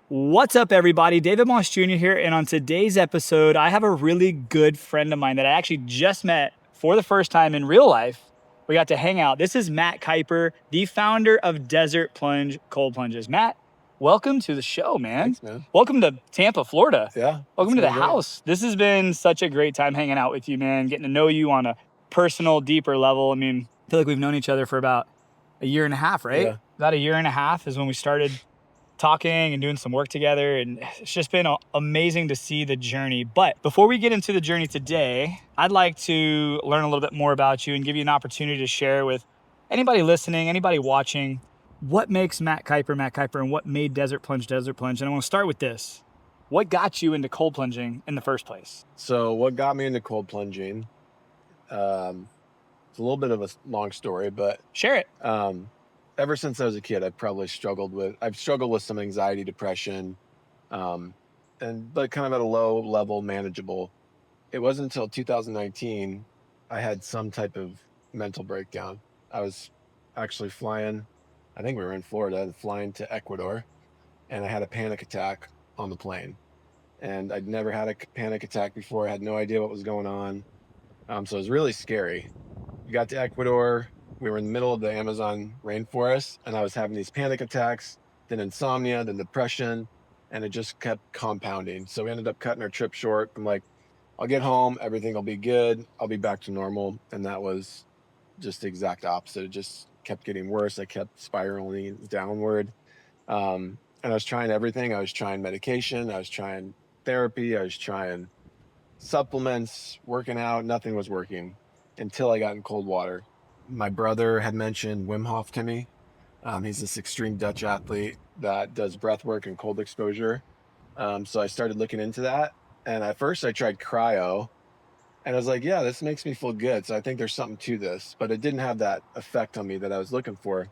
What's up, everybody? David Moss Jr. here, and on today's episode, I have a really good friend of mine that I actually just met for the first time in real life. We got to hang out. This is Matt Kuiper, the founder of Desert Plunge Cold Plunges. Matt, welcome to the show, man. Thanks, man. Welcome to Tampa, Florida. Yeah. Welcome to the great. house. This has been such a great time hanging out with you, man, getting to know you on a personal, deeper level. I mean, I feel like we've known each other for about a year and a half, right? Yeah. About a year and a half is when we started talking and doing some work together, and it's just been amazing to see the journey. But before we get into the journey today, I'd like to learn a little bit more about you and give you an opportunity to share with anybody listening, anybody watching, what makes Matt Kuiper, and what made Desert Plunge. And I want to start with this. What got you into cold plunging in the first place? So what got me into cold plunging, it's a little bit of a long story, but Share it. Ever since I was a kid, I've struggled with some anxiety, depression, but kind of at a low level, manageable. It wasn't until 2019 I had some type of mental breakdown. I was actually flying, I think we were in Florida, flying to Ecuador, and I had a panic attack on the plane. And I'd never had a panic attack before. I had no idea what was going on. So it was really scary. We got to Ecuador. We were in the middle of the Amazon rainforest, and I was having these panic attacks, then insomnia, then depression, and it just kept compounding. So we ended up cutting our trip short. I'm like, I'll get home, everything will be good, I'll be back to normal. And that was just the exact opposite. It just kept getting worse. I kept spiraling downward. And I was trying everything. I was trying medication, I was trying therapy, I was trying supplements, working out. Nothing was working until I got in cold water. My brother had mentioned Wim Hof to me. He's this extreme Dutch athlete that does breath work and cold exposure. So I started looking into that. And at first I tried cryo, and I was like, yeah, this makes me feel good. So I think there's something to this, but it didn't have that effect on me that I was looking for.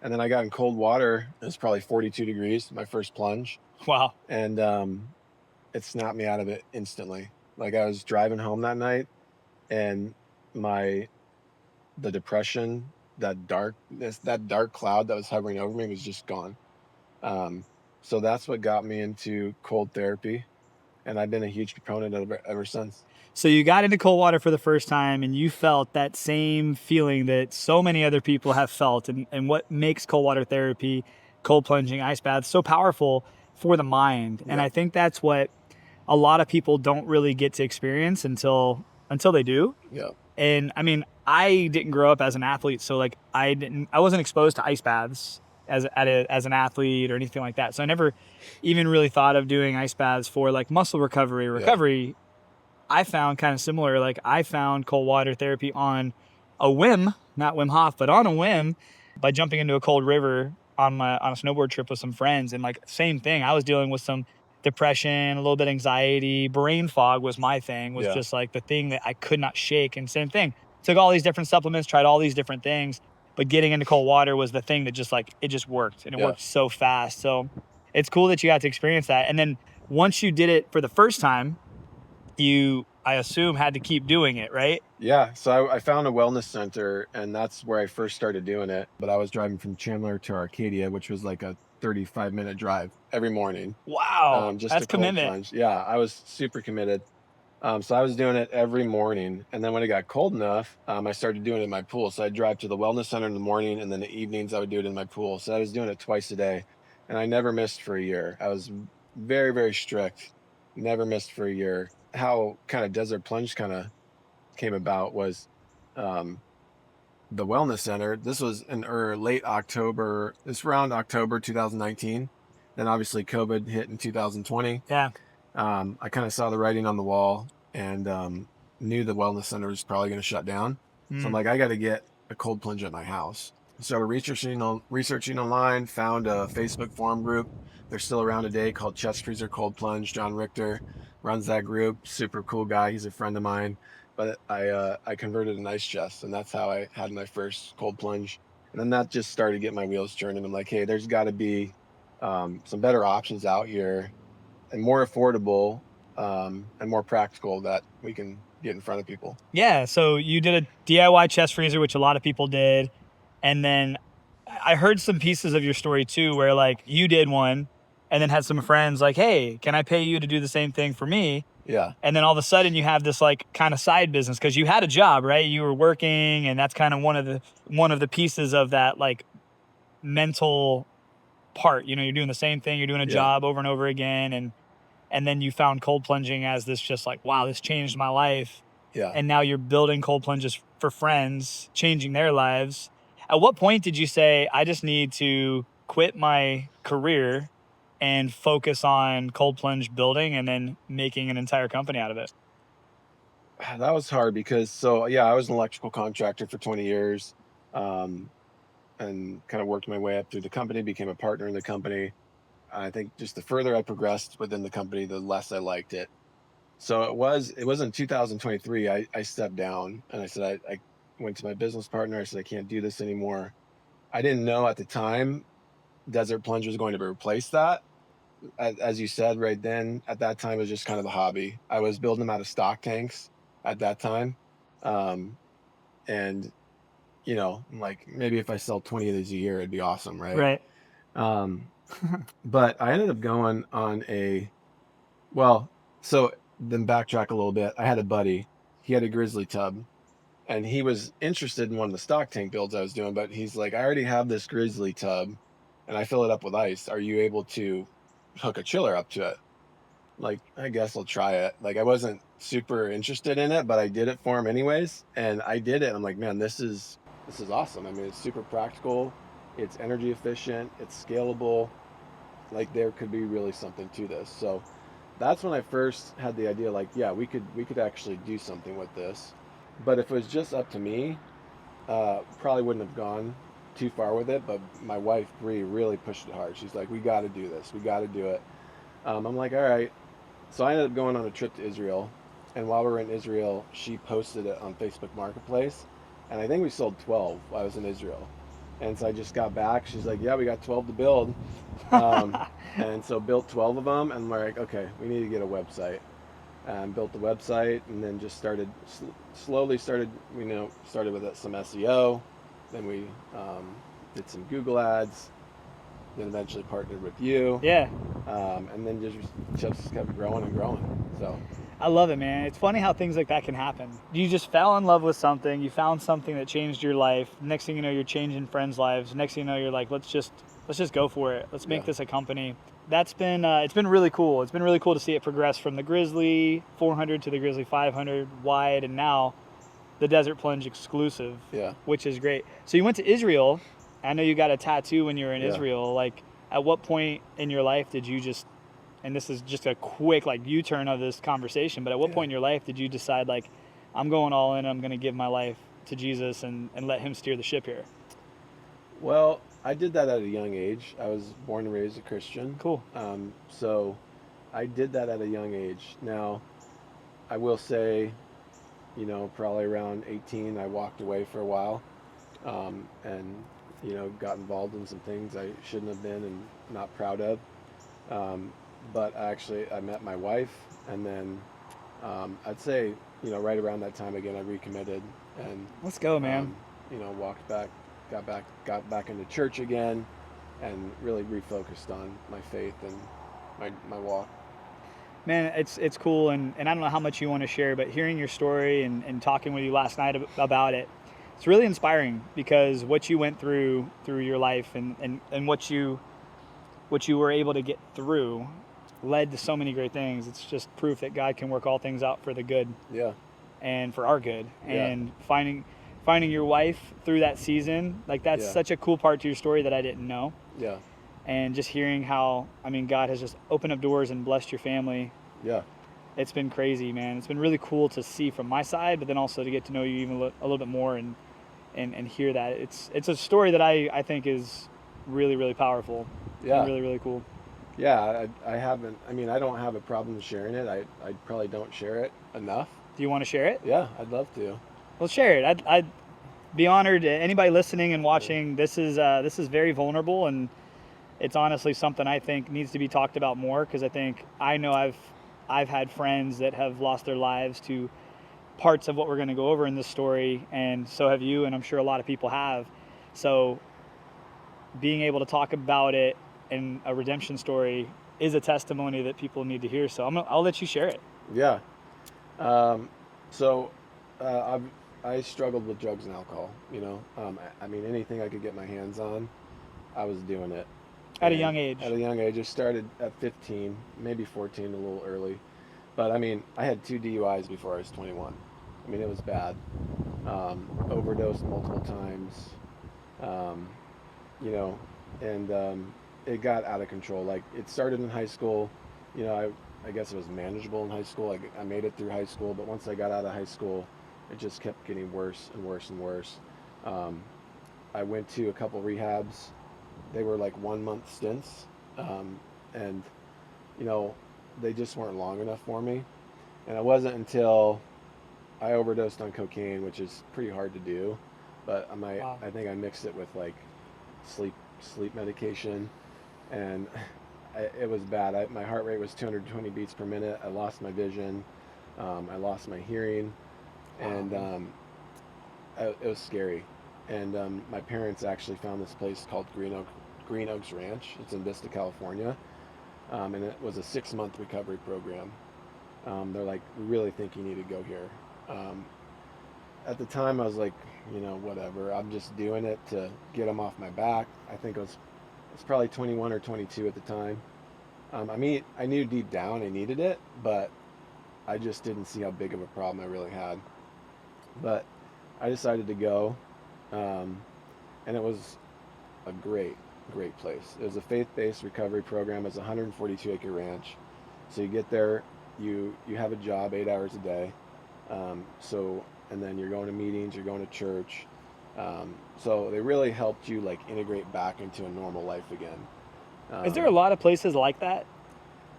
And then I got in cold water. It was probably 42 degrees, my first plunge. Wow. And it snapped me out of it instantly. Like, I was driving home that night, and the depression, that dark cloud that was hovering over me was just gone. So that's what got me into cold therapy, and I've been a huge proponent of it ever since. So you got into cold water for the first time, and you felt that same feeling that so many other people have felt. And what makes cold water therapy, cold plunging, ice baths so powerful for the mind. And I think that's what a lot of people don't really get to experience until they do. Yeah. And I mean, I didn't grow up as an athlete, so like I wasn't exposed to ice baths as an athlete or anything like that. So I never even really thought of doing ice baths for like muscle recovery. Yeah. I found kind of similar. Like, I found cold water therapy on a whim, not Wim Hof, but on a whim, by jumping into a cold river on a snowboard trip with some friends. And like, same thing. I was dealing with some depression, a little bit of anxiety, brain fog was my thing, was just like the thing that I could not shake. And same thing. Took all these different supplements, tried all these different things, but getting into cold water was the thing that just like, it just worked, and it worked so fast. So it's cool that you got to experience that. And then once you did it for the first time, you, I assume, had to keep doing it, right? Yeah. So I found a wellness center, and that's where I first started doing it. But I was driving from Chandler to Arcadia, which was like a 35-minute drive every morning. Wow. Just That's a cold commitment. plunge. Yeah, I was super committed. So I was doing it every morning. And then when it got cold enough, I started doing it in my pool. So I'd drive to the wellness center in the morning, and then the evenings I would do it in my pool. So I was doing it twice a day, and I never missed for a year. I was very, very strict. Never missed for a year. How kind of Desert Plunge kind of came about was the wellness center. This was in late October. It's around October 2019. Then obviously COVID hit in 2020. Yeah. I kind of saw the writing on the wall, and knew the wellness center was probably going to shut down. So I'm like, I got to get a cold plunge at my house. Started researching online, found a Facebook forum group. They're still around today, called Chest Freezer Cold Plunge. John Richter runs that group. Super cool guy. He's a friend of mine. But I converted an ice chest, and that's how I had my first cold plunge. And then that just started getting my wheels turning. I'm like, hey, there's got to be some better options out here, and more affordable, and more practical, that we can get in front of people. Yeah. So you did a DIY chest freezer, which a lot of people did. And then I heard some pieces of your story too, where like you did one, and then had some friends like, hey, can I pay you to do the same thing for me? Yeah. And then all of a sudden you have this like kind of side business because you had a job, right? You were working, and that's kind of one of the pieces of that like mental part. You're doing the same thing, you're doing a Yeah. job over and over again, and then you found cold plunging as this just like, wow, this changed my life. Yeah. And now you're building cold plunges for friends, changing their lives. At what point did you say, I just need to quit my career and focus on cold plunge building and then making an entire company out of it? That was hard because yeah, I was an electrical contractor for 20 years, um, and kind of worked my way up through the company, became a partner in the company. I think just the further I progressed within the company, the less I liked it. So it was in 2023, I stepped down and I said, I went to my business partner. I said, I can't do this anymore. I didn't know at the time Desert Plunge was going to replace that. As you said right then, at that time, it was just kind of a hobby. I was building them out of stock tanks at that time. Um, and, I'm like, maybe if I sell 20 of these a year, it'd be awesome, right? Right. Um, but I ended up going on well, so then backtrack a little bit. I had a buddy, he had a grizzly tub, and he was interested in one of the stock tank builds I was doing, but he's like, I already have this grizzly tub and I fill it up with ice. Are you able to hook a chiller up to it? Like, I guess I'll try it. Like, I wasn't super interested in it, but I did it for him anyways. And I did it. I'm like, man, this is awesome. I mean, it's super practical, it's energy efficient, it's scalable. Like, there could be really something to this. So that's when I first had the idea, like, yeah, we could actually do something with this. But if it was just up to me, probably wouldn't have gone too far with it. But my wife Bree really pushed it hard. She's like, we got to do this. We got to do it. I'm like, all right. So I ended up going on a trip to Israel, and while we were in Israel, she posted it on Facebook Marketplace, and I think we sold 12 while I was in Israel. And so I just got back. She's like, "Yeah, we got 12 to build," um, and so built 12 of them. And we're like, "Okay, we need to get a website." And built the website, and then just slowly started. Started with some SEO. Then we did some Google ads. Then eventually partnered with you. Yeah. And then just kept growing and growing. So I love it, man. It's funny how things like that can happen. You just fell in love with something, you found something that changed your life. Next thing you know, you're changing friends' lives. Next thing you know, you're like, let's just go for it. Let's make this a company. That's been it's been really cool. It's been really cool to see it progress from the Grizzly 400 to the Grizzly 500 wide, and now the Desert Plunge exclusive. Yeah. Which is great. So you went to Israel. I know you got a tattoo when you were in Israel. Like, at what point in your life did you just, and this is just a quick like U-turn of this conversation, but at what point in your life did you decide, like, I'm going all in, I'm going to give my life to Jesus and let him steer the ship here? Well, I did that at a young age. I was born and raised a Christian. Cool. So I did that at a young age. Now, I will say, probably around 18, I walked away for a while, and got involved in some things I shouldn't have been and not proud of. But actually, I met my wife, and then I'd say, right around that time again, I recommitted and let's go, man. Walked back, got back into church again, and really refocused on my faith and my walk. Man, it's cool, and I don't know how much you want to share, but hearing your story and talking with you last night about it, it's really inspiring, because what you went through your life and what you were able to get through led to so many great things. It's just proof that God can work all things out for the good. Yeah. And for our good. Yeah. And finding your wife through that season, like, that's such a cool part to your story that I didn't know. Yeah. And just hearing how, God has just opened up doors and blessed your family. Yeah. It's been crazy, man. It's been really cool to see from my side, but then also to get to know you even a little bit more and hear that. It's a story that I think is really, really powerful. Yeah. And really, really cool. Yeah, I haven't. I don't have a problem sharing it. I probably don't share it enough. Do you want to share it? Yeah, I'd love to. Well, share it. I'd be honored. Anybody listening and watching, this is very vulnerable, and it's honestly something I think needs to be talked about more, because I know I've had friends that have lost their lives to parts of what we're going to go over in this story, and so have you, and I'm sure a lot of people have. So being able to talk about it and a redemption story is a testimony that people need to hear. So I'll let you share it. Yeah. Um, so I struggled with drugs and alcohol. I mean, anything I could get my hands on, I was doing it. At a And young age. At a young age, I started at 15, maybe 14, a little early. But I mean, I had 2 DUIs before I was 21. I mean, it was bad. Overdosed multiple times. Um, you know, and it got out of control. Like, it started in high school. I guess it was manageable in high school. I made it through high school, but once I got out of high school, it just kept getting worse and worse and worse. Um, I went to a couple rehabs. They were like 1 month stints, and you know, they just weren't long enough for me. And it wasn't until I overdosed on cocaine, which is pretty hard to do, but Wow. I think I mixed it with like sleep medication, and it was bad. My heart rate was 220 beats per minute. I lost my vision. I lost my hearing, and it was scary. And my parents actually found this place called Green Oaks Ranch. It's in Vista, California, and it was a 6-month recovery program. They're like, we really think you need to go here. At the time, I was like, whatever. I'm just doing it to get them off my back. I think it's probably 21 or 22 at the time. I mean, I knew deep down I needed it, but I just didn't see how big of a problem I really had. But I decided to go, and it was a great place. It was a faith-based recovery program. It's a 142-acre ranch. So you get there, you have a job 8 hours a day. And then you're going to meetings, you're going to church. So they really helped you like integrate back into a normal life again. Is there a lot of places like that?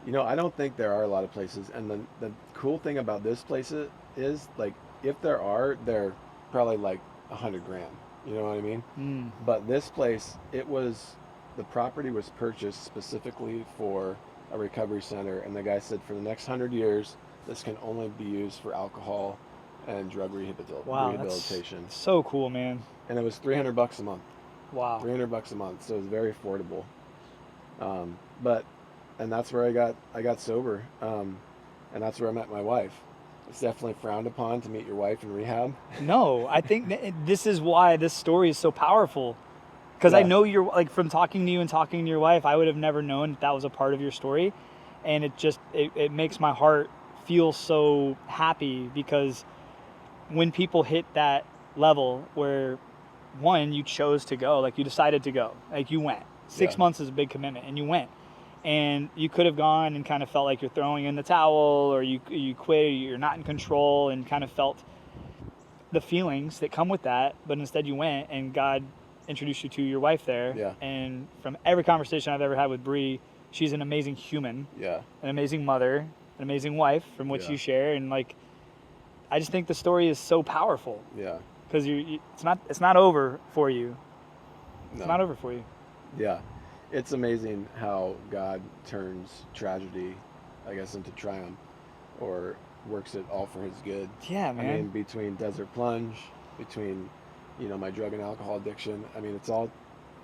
I don't think there are a lot of places. And the cool thing about this place is like, if there are, they're probably like $100,000. You know what I mean? But this place, the property was purchased specifically for a recovery center. And the guy said, for the next 100 years, this can only be used for alcohol and drug rehabilitation. That's so cool, man. And it was $300 a month. Wow. $300 a month. So it was very affordable. And that's where I got sober. And that's where I met my wife. It's definitely frowned upon to meet your wife in rehab. No, I think this is why this story is so powerful. Because I know you're like, from talking to you and talking to your wife, I would have never known that was a part of your story. And it makes my heart feel so happy, because when people hit that level where, one, you chose to go, like you decided to go, like you went. 6 months is a big commitment, and you went. And you could have gone and kind of felt like you're throwing in the towel, or you quit, or you're not in control, and kind of felt the feelings that come with that. But instead you went, and God introduced you to your wife there. Yeah. And from every conversation I've ever had with Bree, she's an amazing human. Yeah. An amazing mother, an amazing wife, from what you share. And like, I just think the story is so powerful. Yeah. Because it's not over for you. It's not over for you. Yeah. It's amazing how God turns tragedy, I guess, into triumph, or works it all for his good. Yeah, man. I mean, between Desert Plunge, between, my drug and alcohol addiction, I mean, it's all...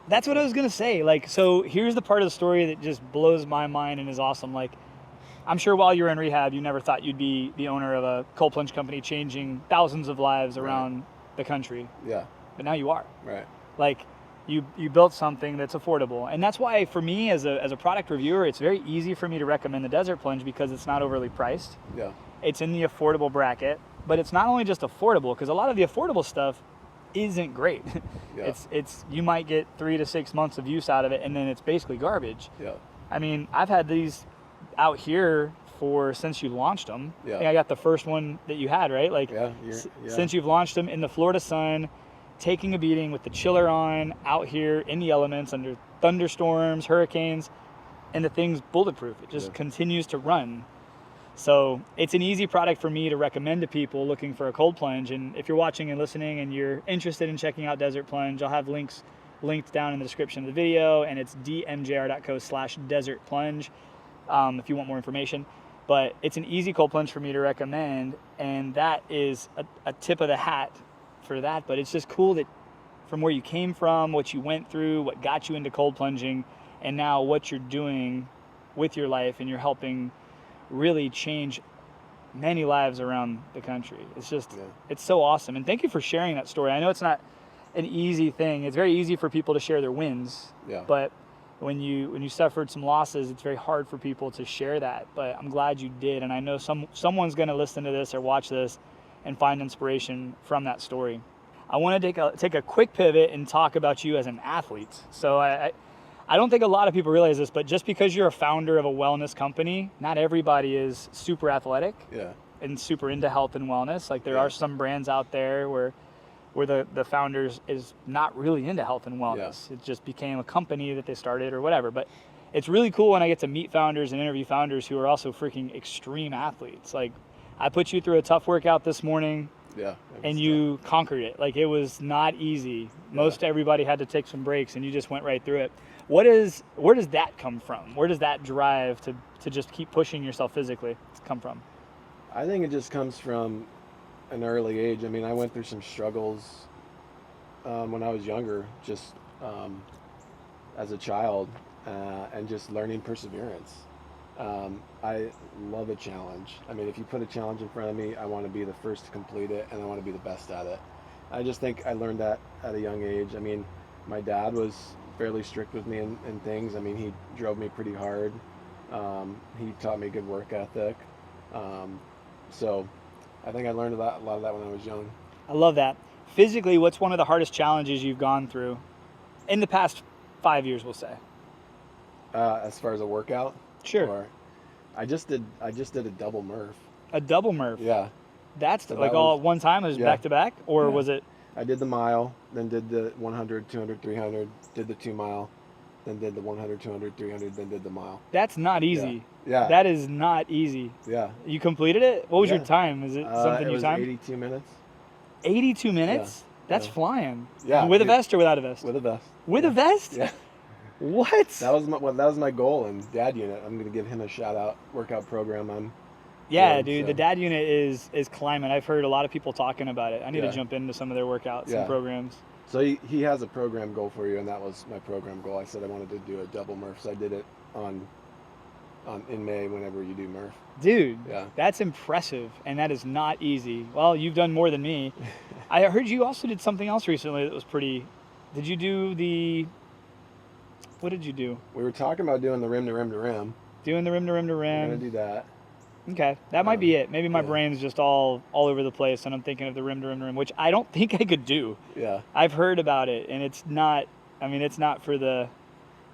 That's what I was going to say. Like, so here's the part of the story that just blows my mind and is awesome. Like, I'm sure while you were in rehab, you never thought you'd be the owner of a cold plunge company changing thousands of lives around the country. Yeah. But now you are. Right. Like, you built something that's affordable. And that's why, for me, as a product reviewer, it's very easy for me to recommend the Desert Plunge, because it's not overly priced. Yeah. It's in the affordable bracket. But it's not only just affordable, because a lot of the affordable stuff isn't great. Yeah. It's you might get 3 to 6 months of use out of it, and then it's basically garbage. Yeah. I mean, I've had these out here since you launched them. Yeah. I think I got the first one that you had, right? Like, since you've launched them in the Florida sun, taking a beating with the chiller on, out here in the elements under thunderstorms, hurricanes, and the thing's bulletproof. It just continues to run. So it's an easy product for me to recommend to people looking for a cold plunge. And if you're watching and listening and you're interested in checking out Desert Plunge, I'll have links linked down in the description of the video, and it's dmjr.co/desert plunge if you want more information. But it's an easy cold plunge for me to recommend, and that is a tip of the hat for that. But it's just cool that from where you came from, what you went through, what got you into cold plunging, and now what you're doing with your life, and you're helping really change many lives around the country. It's just, it's so awesome. And thank you for sharing that story. I know it's not an easy thing. It's very easy for people to share their wins, but when you suffered some losses, it's very hard for people to share that. But I'm glad you did, and I know someone's going to listen to this or watch this and find inspiration from that story. I want to take a quick pivot and talk about you as an athlete. So I don't think a lot of people realize this, but just because you're a founder of a wellness company, not everybody is super athletic and super into health and wellness. Like there are some brands out there where the founders is not really into health and wellness. It just became a company that they started or whatever. But it's really cool when I get to meet founders and interview founders who are also freaking extreme athletes. Like I put you through a tough workout this morning. And you conquered it. Like it was not easy. Most everybody had to take some breaks, and you just went right through it. Where does that come from? Where does that drive to just keep pushing yourself physically come from? I think it just comes from an early age. I mean, I went through some struggles when I was younger, just as a child, and just learning perseverance. I love a challenge. I mean, if you put a challenge in front of me, I want to be the first to complete it, and I want to be the best at it. I just think I learned that at a young age. I mean, my dad was fairly strict with me in things. I mean, he drove me pretty hard. He taught me good work ethic. So I think I learned a lot of that when I was young. I love that. Physically, what's one of the hardest challenges you've gone through in the past 5 years, we'll say? As far as a workout? Sure. Or I just did a double Murph. A double Murph? Yeah. That's so like that all at one time? It was back to back? Or was it? I did the mile, then did the 100, 200, 300, did the 2 mile, then did the 100, 200, 300, then did the mile. That's not easy. Yeah. That is not easy. Yeah. You completed it? What was your time? Is it something you timed? 82 minutes. 82 minutes? Yeah. That's flying. Yeah. With a vest or without a vest? With a vest. With a vest? Yeah. What? That was my goal in Dad Unit. I'm going to give him a shout out workout program. Dude, the Dad Unit is climbing. I've heard a lot of people talking about it. I need to jump into some of their workouts and programs. So he has a program goal for you, and that was my program goal. I said I wanted to do a double Murph, so I did it in May whenever you do Murph. Dude, that's impressive, and that is not easy. Well, you've done more than me. I heard you also did something else recently that was pretty. Did you do the? What did you do? We were talking about doing the rim to rim to rim. Doing the rim to rim to rim. I'm gonna do that. Okay, that might be it. Maybe my brain's just all over the place, and I'm thinking of the rim to rim to rim, which I don't think I could do. Yeah. I've heard about it, and it's not. I mean, it's not for the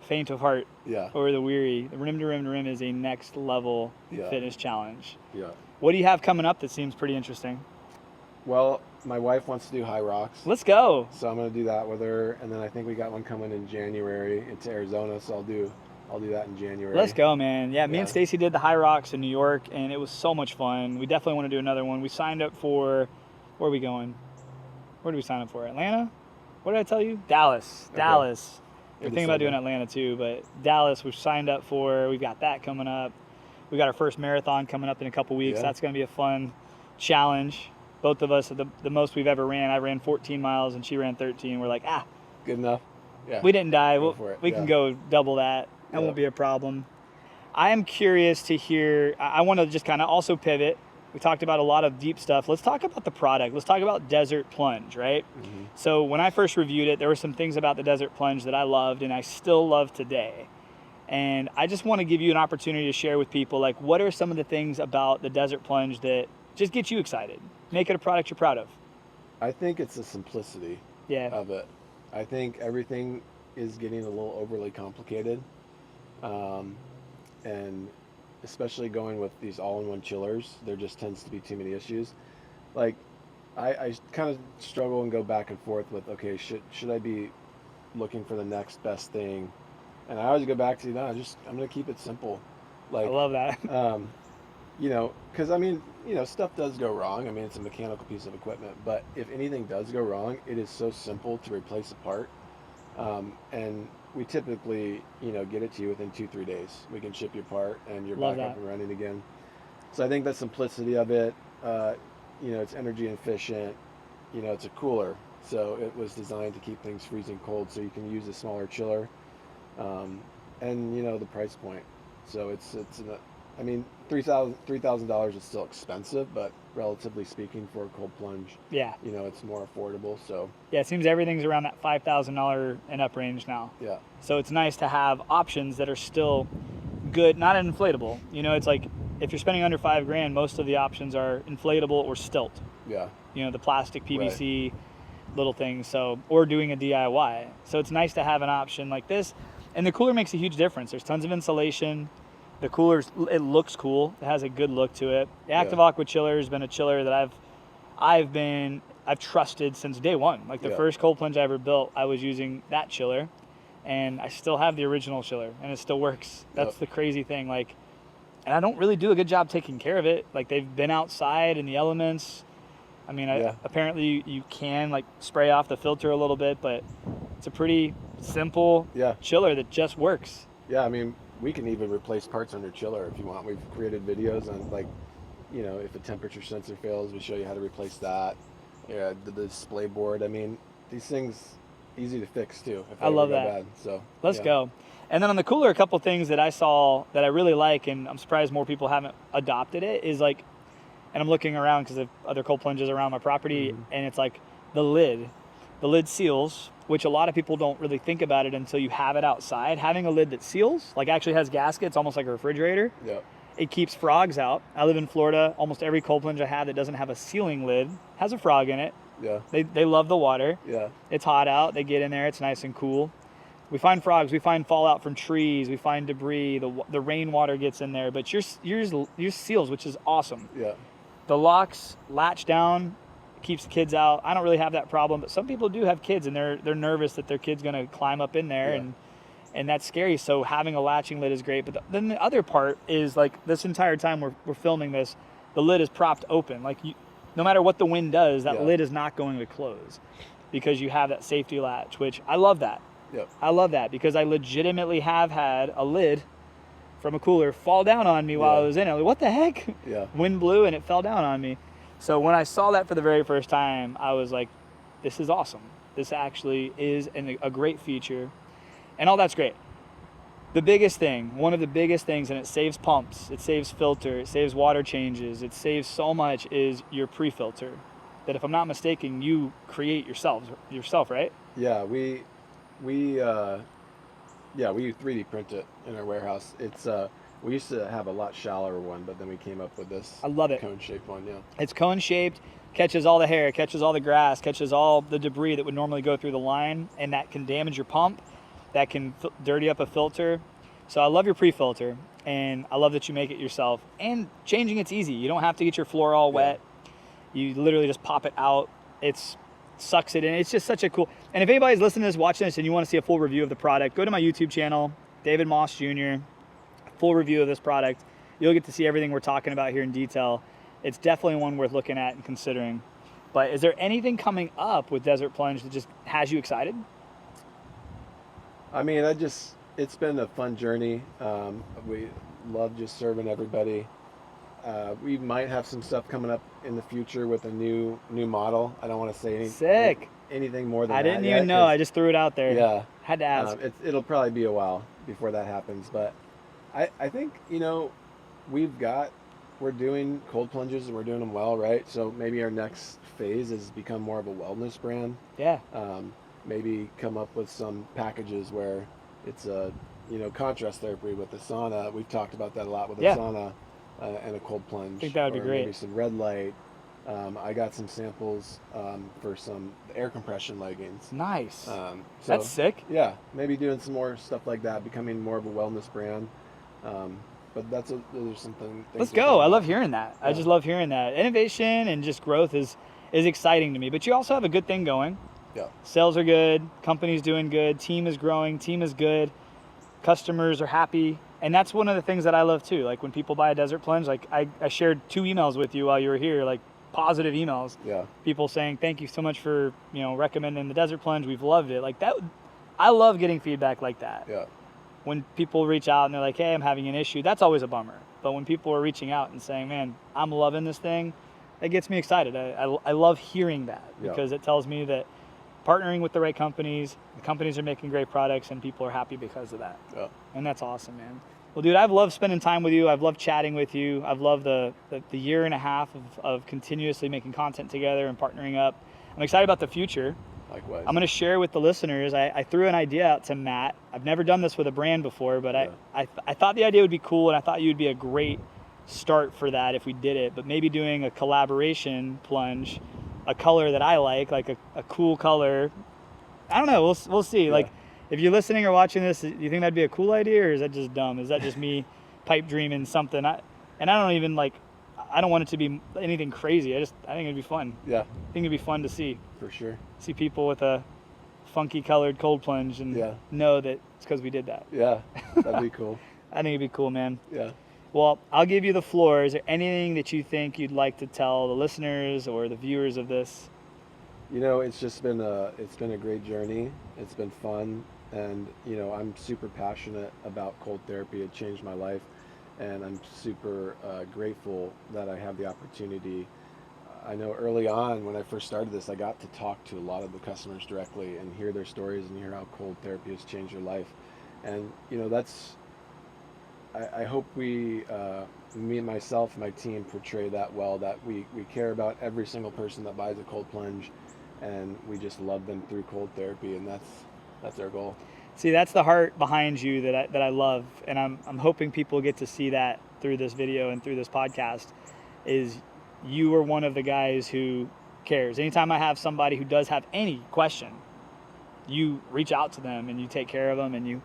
faint of heart. Yeah. Or the weary. The rim to rim to rim is a next level fitness challenge. Yeah. What do you have coming up that seems pretty interesting? Well, my wife wants to do high rocks. Let's go. So I'm gonna do that with her, and then I think we got one coming in January into Arizona, so I'll do that in January. Let's go, man. Yeah, me and Stacy did the High Rocks in New York, and it was so much fun. We definitely want to do another one. We signed up for, where are we going? Where did we sign up for? Atlanta? What did I tell you? Dallas. Okay. Dallas. We're thinking about doing Atlanta too, but Dallas we've signed up for. We've got that coming up. We got our first marathon coming up in a couple weeks. Yeah. That's going to be a fun challenge. Both of us, the most we've ever ran. I ran 14 miles, and she ran 13. We're like, good enough. Yeah. We didn't die. We can go double that. That won't be a problem. I am curious to hear, I want to just kind of also pivot. We talked about a lot of deep stuff. Let's talk about the product. Let's talk about Desert Plunge, right? Mm-hmm. So when I first reviewed it, there were some things about the Desert Plunge that I loved and I still love today. And I just want to give you an opportunity to share with people, like, what are some of the things about the Desert Plunge that just get you excited? Make it a product you're proud of. I think it's the simplicity of it. I think everything is getting a little overly complicated. And especially going with these all-in-one chillers, there just tends to be too many issues. Like, I kind of struggle and go back and forth with, okay, should I be looking for the next best thing? And I always go back to, I'm going to keep it simple. Like, I love that. Because, I mean, stuff does go wrong. I mean, it's a mechanical piece of equipment, but if anything does go wrong, it is so simple to replace a part. And we typically, get it to you within 2-3 days. We can ship your part and you're back up and running again. So I think the simplicity of it, it's energy efficient, it's a cooler. So it was designed to keep things freezing cold so you can use a smaller chiller. and you know the price point. So I mean, $3,000 is still expensive, but relatively speaking for a cold plunge, Yeah. you know, it's more affordable. So Yeah, it seems everything's around that $5,000 and up range now. yeah, So it's nice to have options that are still good, not inflatable. You know, it's like if you're spending under $5,000, most of the options are inflatable or stilt. yeah, You know, the plastic PVC little things. So, or doing a DIY. So it's nice to have an option like this. And the cooler makes a huge difference. There's tons of insulation. The cooler's, it looks cool. It has a good look to it. The Active Aqua chiller has been a chiller that I've trusted since day one. Like the first cold plunge I ever built, I was using that chiller, and I still have the original chiller, and it still works. That's the crazy thing. Like, and I don't really do a good job taking care of it. Like they've been outside in the elements. I mean, apparently you can like spray off the filter a little bit, but it's a pretty simple chiller that just works. Yeah, I mean, we can even replace parts on your chiller if you want. We've created videos on, like, you know, if a temperature sensor fails, we show you how to replace that. Yeah, the display board. I mean, these things easy to fix too. If I love that. Bad, so let's go. And then on the cooler, a couple things that I saw that I really like, and I'm surprised more people haven't adopted it, is like, and I'm looking around because of other cold plunges around my property, and it's like the lid seals, which a lot of people don't really think about it until you have it outside. Having a lid that seals, like actually has gaskets, almost like a refrigerator. Yeah. It keeps frogs out. I live in Florida. Almost every cold plunge I have that doesn't have a sealing lid has a frog in it. Yeah. They love the water. Yeah. It's hot out. They get in there. It's nice and cool. We find frogs. We find fallout from trees. We find debris. The rainwater gets in there. But yours seals, which is awesome. Yeah. The locks latch down, keeps the kids out. I don't really have that problem, but some people do have kids, and they're nervous that their kid's going to climb up in there, and that's scary. So having a latching lid is great. But then the other part is, like, this entire time we're filming this, the lid is propped open. Like, no matter what the wind does, that lid is not going to close because you have that safety latch, which I love that. Yep. I love that because I legitimately have had a lid from a cooler fall down on me while I was in it. Like, what the heck? Yeah. Wind blew and it fell down on me. So when I saw that for the very first time, I was like, this is awesome. This actually is a great feature. And all that's great. The biggest thing, one of the biggest things, and it saves pumps, it saves filter, it saves water changes, it saves so much, is your pre-filter. That, if I'm not mistaken, you create yourself, right? Yeah, we 3D print it in our warehouse. It's we used to have a lot shallower one, but then we came up with this. I love it. Cone-shaped one. Yeah. It's cone-shaped, catches all the hair, catches all the grass, catches all the debris that would normally go through the line, and that can damage your pump, that can dirty up a filter. So I love your pre-filter, and I love that you make it yourself. And changing it's easy. You don't have to get your floor all wet. You literally just pop it out. It sucks it in. It's just such a cool. And if anybody's listening to this, watching this, and you want to see a full review of the product, go to my YouTube channel, David Moss Jr. Full review of this product. You'll get to see everything we're talking about here in detail. It's definitely one worth looking at and considering. But is there anything coming up with Desert Plunge that just has you excited? I mean, it's been a fun journey. We love just serving everybody. We might have some stuff coming up in the future with a new model. I don't want to say anything more than that. I didn't even know. I just threw it out there. Yeah. Had to ask. It'll probably be a while before that happens. But I think, you know, we're doing cold plunges and we're doing them well, right? So maybe our next phase is become more of a wellness brand. Yeah. Maybe come up with some packages where it's a, you know, contrast therapy with the sauna. We've talked about that a lot with the sauna and a cold plunge. I think that would be great. Maybe some red light. I got some samples for some air compression leggings. Nice. So, that's sick. Yeah, maybe doing some more stuff like that, becoming more of a wellness brand. But those are some things. Let's go. I love hearing that. Yeah. I just love hearing that. Innovation and just growth is exciting to me. But you also have a good thing going. Yeah. Sales are good. Company's doing good. Team is growing. Team is good. Customers are happy. And that's one of the things that I love too. Like when people buy a Desert Plunge, like I shared 2 emails with you while you were here, like positive emails. Yeah. People saying, thank you so much for, you know, recommending the Desert Plunge. We've loved it. Like that. I love getting feedback like that. Yeah. When people reach out and they're like, hey, I'm having an issue, that's always a bummer. But when people are reaching out and saying, man, I'm loving this thing, that gets me excited. I love hearing that because it tells me that partnering with the right companies. The companies are making great products, and people are happy because of that. Yeah. And that's awesome, man. Well, dude, I've loved spending time with you. I've loved chatting with you. I've loved the year and a half of continuously making content together and partnering up. I'm excited about the future. Likewise. I'm going to share with the listeners. I threw an idea out to Matt. I've never done this with a brand before, but I thought the idea would be cool, and I thought you'd be a great start for that if we did it. But maybe doing a collaboration plunge, a color that I like a cool color. I don't know. We'll see. Yeah. Like, if you're listening or watching this, do you think that'd be a cool idea, or is that just dumb? Is that just me pipe dreaming something? I don't want it to be anything crazy. I think it'd be fun. Yeah. I think it'd be fun to see. For sure. See people with a funky colored cold plunge and know that it's because we did that. Yeah, that'd be cool. I think it'd be cool, man. Yeah. Well, I'll give you the floor. Is there anything that you think you'd like to tell the listeners or the viewers of this? You know, it's been a great journey. It's been fun, and you know, I'm super passionate about cold therapy. It changed my life, and I'm super grateful that I have the opportunity. I know early on when I first started this, I got to talk to a lot of the customers directly and hear their stories and hear how cold therapy has changed their life. And you know, I hope me and myself, my team portray that well, that we care about every single person that buys a cold plunge, and we just love them through cold therapy, and that's our goal. See, that's the heart behind you that I love, and I'm hoping people get to see that through this video and through this podcast. Is you are one of the guys who cares. Anytime I have somebody who does have any question, you reach out to them and you take care of them and you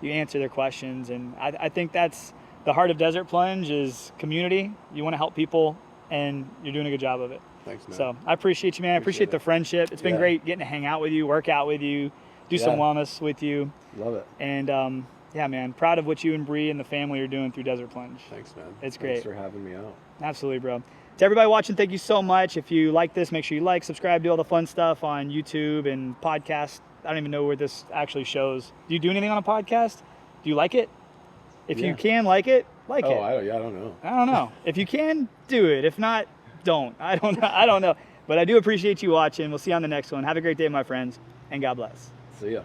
answer their questions. And I think that's the heart of Desert Plunge is community. You want to help people, and you're doing a good job of it. Thanks, man. So I appreciate you, man. I appreciate the friendship. It's been great getting to hang out with you, work out with you, do some wellness with you. Love it. And yeah, man, proud of what you and Bree and the family are doing through Desert Plunge. Thanks, man. It's great. Thanks for having me out. Absolutely, bro. To everybody watching, thank you so much. If you like this, make sure you like, subscribe, do all the fun stuff on YouTube and podcast. I don't even know where this actually shows. Do you do anything on a podcast? Do you like it? If you can like it, like it. I don't know. I don't know. If you can, do it. If not, don't. I don't know. But I do appreciate you watching. We'll see you on the next one. Have a great day, my friends, and God bless. See ya.